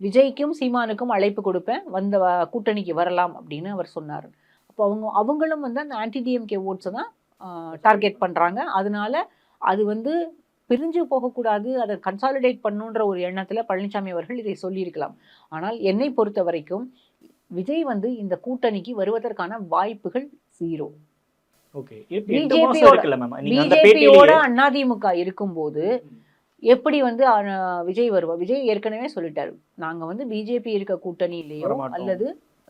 விஜய்க்கும் சீமானுக்கும் அழைப்பு கொடுப்பேன், கூட்டணிக்கு வரலாம் அப்படின்னு அவர் சொன்னார். அப்போ அவங்களும் வந்து அந்த ஆன்டி டிஎம்கே ஓட்ஸை தான் டார்கெட் பண்ணுறாங்க. அதனால அது வந்து பிரிஞ்சு போகக்கூடாது, அதை கன்சாலிடேட் பண்ணுன்ற ஒரு எண்ணத்தில் பழனிசாமி அவர்கள் இதை சொல்லியிருக்கலாம். ஆனால் என்னை பொறுத்த வரைக்கும் விஜய் வந்து இந்த கூட்டணிக்கு வருவதற்கான வாய்ப்புகள் 0. பிஜேபியோட அதிமுக இருக்கும்போது எப்படி வந்து விஜய் வருவார்? விஜய் ஏற்கனவே சொல்லிட்டாரு, நாங்க வந்து பிஜேபி இருக்க கூட்டணியிலேயோ அல்லது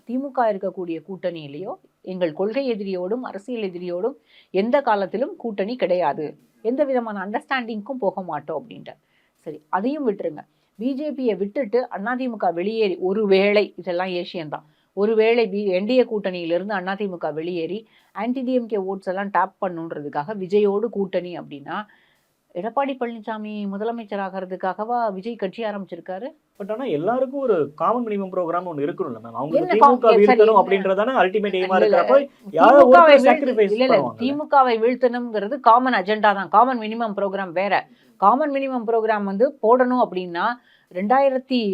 திமுக இருக்கக்கூடிய கூட்டணியிலேயோ எங்கள் கொள்கை எதிரியோடும் அரசியல் எதிரியோடும் எந்த காலத்திலும் கூட்டணி கிடையாது, எந்த விதமான அண்டர்ஸ்டாண்டிங்க்கும் போக மாட்டோம் அப்படின்ட்டார். சரி, அதையும் விட்டுருங்க. பிஜேபியை விட்டுட்டு அதிமுக வெளியேறி, ஒருவேளை இதெல்லாம் ஏஷியன் தான், ஒருவேளை என்டிஏ கூட்டணியிலிருந்து அதிமுக வெளியேறி ஆன்டி டிஎம்கே ஓட்ஸ் எல்லாம் டேப் பண்ணுன்றதுக்காக விஜயோடு கூட்டணி அப்படின்னா, எடப்பாடி பழனிசாமி முதலமைச்சர் ஆகிறதுக்காகவா விஜய் கட்சி ஆரம்பிச்சிருக்காரு? பட் ஆனா எல்லாருக்கும் ஒரு காமன் மினிமம் ப்ரோக்ராம் ஒன்னு இருக்கணும்ல மேம். அவங்க திமுக வீழ்த்தணும் அப்படின்றதானே அல்டிமேட் எய்மா இருக்கிறப்ப யாரோ ஒரு சாக்ரிஃபைஸ் பண்ணுவாங்க. திமுகவை வீழ்த்தணும்ங்கிறது காமன் அஜெண்டா தான், காமன் மினிமம் ப்ரோக்ராம் வேற. காமன் மினிமம் ப்ரோக்ராம் வந்து போடணும் அப்படின்னா 1999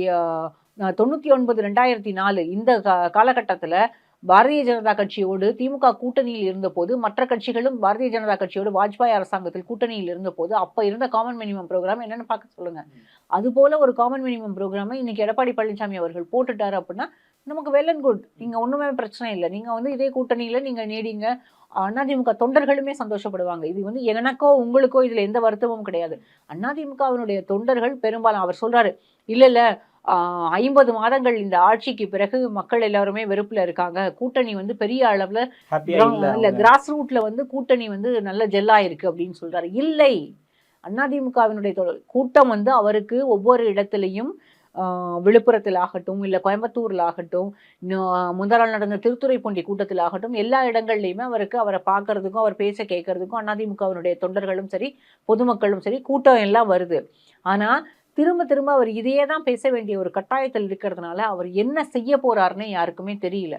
2004 இந்த காலகட்டத்தில் பாரதிய ஜனதா கட்சியோடு திமுக கூட்டணியில் இருந்தபோது, மற்ற கட்சிகளும் பாரதிய ஜனதா கட்சியோடு வாஜ்பாய் அரசாங்கத்தில் கூட்டணியில் இருந்தபோது அப்போ இருந்த காமன் மினிமம் ப்ரோக்ராம் என்னன்னு பார்க்க சொல்லுங்க. அதுபோல ஒரு காமன் மினிமம் ப்ரோக்ராமை இன்னைக்கு எடப்பாடி பழனிசாமி அவர்கள் போட்டுட்டாரு அப்படின்னா நமக்கு வெல் அண்ட் குட். நீங்க ஒண்ணுமே பிரச்சனை இல்லை, நீங்க வந்து இதே கூட்டணியில நீங்க நீடிங்க. அதிமுக தொண்டர்களுமே சந்தோஷப்படுவாங்க. இது வந்து எனக்கோ உங்களுக்கோ இதுல எந்த வருத்தமும் கிடையாது. அதிமுகவினுடைய தொண்டர்கள் பெரும்பாலும், அவர் சொல்றாரு இல்ல 50 மாதங்கள் இந்த ஆட்சிக்கு பிறகு மக்கள் எல்லாருமே வெறுப்புல இருக்காங்க, கூட்டணி வந்து பெரிய அளவுல இல்ல கிராஸ் ரூட்ல வந்து கூட்டணி வந்து நல்ல ஜெல்லா இருக்கு அப்படின்னு சொல்றாரு. இல்லை, அதிமுகவினுடைய கூட்டம் வந்து அவருக்கு ஒவ்வொரு இடத்துலையும், விழுப்புரத்தில் ஆகட்டும், இல்லை கோயம்புத்தூர்ல ஆகட்டும், முந்தா நாள் நடந்த திருத்துறைப்பூண்டி கூட்டத்தில் ஆகட்டும், எல்லா இடங்கள்லையுமே அவரை பார்க்கறதுக்கும் அவர் பேச கேட்கறதுக்கும் அதிமுகவினுடைய தொண்டர்களும் சரி பொதுமக்களும் சரி கூட்டம் எல்லாம் வருது. ஆனா திரும்ப அவர் இதையே தான் பேச வேண்டிய ஒரு கட்டாயத்தில் இருக்கிறதுனால அவர் என்ன செய்ய போறாருன்னு யாருக்குமே தெரியல.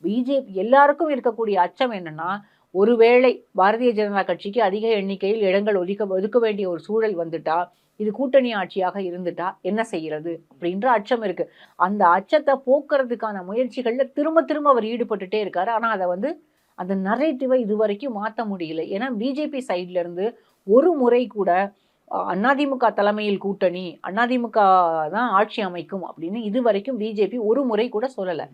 பிஜேபி எல்லாருக்கும் இருக்கக்கூடிய அச்சம் என்னன்னா, ஒருவேளை பாரதிய ஜனதா கட்சிக்கு அதிக எண்ணிக்கையில் இடங்கள் ஒதுக்க வேண்டிய ஒரு சூழல் வந்துட்டா, இது கூட்டணி ஆட்சியாக இருந்துட்டா என்ன செய்யறது அப்படின்ற அச்சம் இருக்கு. அந்த அச்சத்தை போக்குறதுக்கான முயற்சிகள்ல திரும்ப அவர் ஈடுபட்டுட்டே இருக்காரு. ஆனா அதை வந்து அந்த நரேட்டிவை இதுவரைக்கும் மாற்ற முடியல. ஏன்னா பிஜேபி சைட்ல இருந்து ஒரு முறை கூட அதிமுக தலைமையில் கூட்டணி, அதிமுக தான் ஆட்சி அமைக்கும் அப்படின்னு இது வரைக்கும் பிஜேபி ஒரு முறை கூட சொல்லலை.